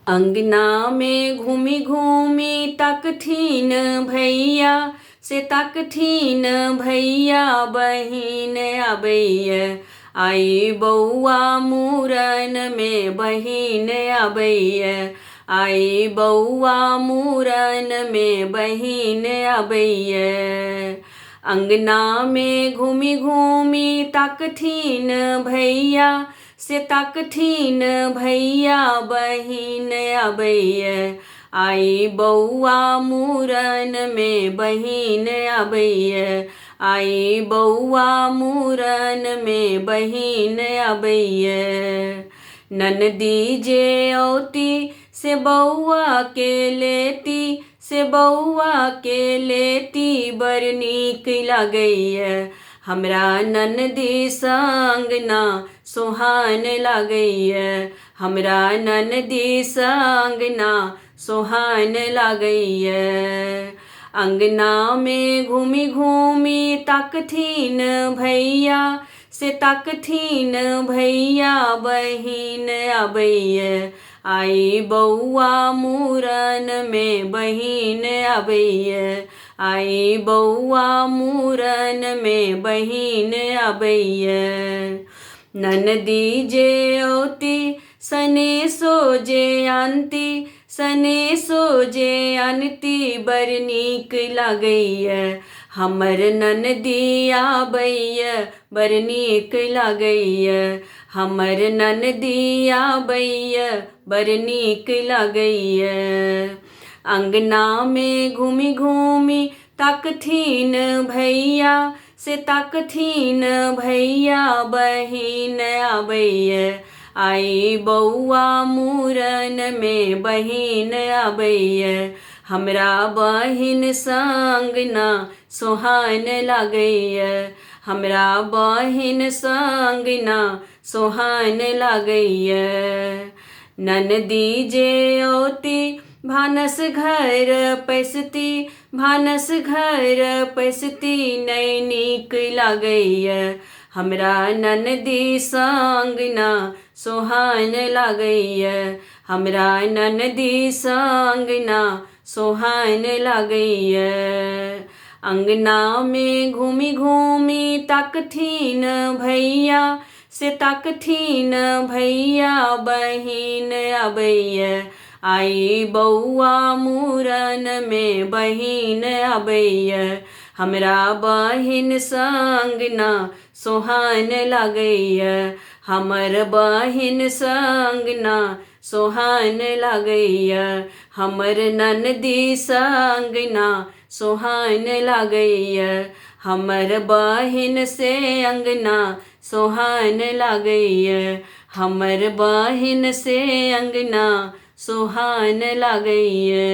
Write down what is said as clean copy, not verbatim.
अंगना में घूमी घूमी तकथीन भैया से तकथीन भैया बहिन अबैया आई बउआ मूरन में बहिन अबैया आई बउआ मूरन में बहिन अबैया अंगना में घूमी घूमी तकथीन भैया से तकथीन भैया बहिन अबैया आई बउआ मूरन में बहिन अबैया आई बउआ मूरन में बहिन अबैया ननदी जे औती से बउआ के लेती से बउआ के लेती बड़ नीक लगैया हमरा ननदी संग ना सोहान लागैया हमरा ननदी संग ना सोहान लागैया अंगना में घूमी घूमी तकथीन भैया से तकथीन भैया बहिन अबैया आई बउआ मूरन में बहिन अबैया आई बउआ मूरन में बहिन अबैया ननदी जे औती सने सो जे आनती सने सो जे आनती बड़ नीक लागैया हमर ननदी आबैया बड़ नीक लागैया हमर ननदी आबैया बड़ नीक लागैया अंगना में घूमी घूमी तकथीन भैया से तकथीन भैया बहिन अबैया आई बउआ मूरन में बहिन अबैया हमरा बहिन संग ना सोहान लागैया हमरा बहिन संग ना सोहान लागैया ननदी जे औती भानस घर पैसती भानस घर पैसती नहीं नीक लागैया हमरा ननदी संग ना सोहान लागैया हमरा ननदी संग ना सोहान लागैया अंगना में घूमी घूमी तकथीन भैया से तकथीन भैया बहिन अबैया आई बउआ मूरन में बहिन अबैया हमरा बहिन संग ना सोहान लागैया हमर बहिन संग ना सोहान लागैया हमर ननदी संग ना सोहान लागैया हमर बहिन से अंगना सोहान लागैया हमर बहिन से अंगना सोहान लागैया।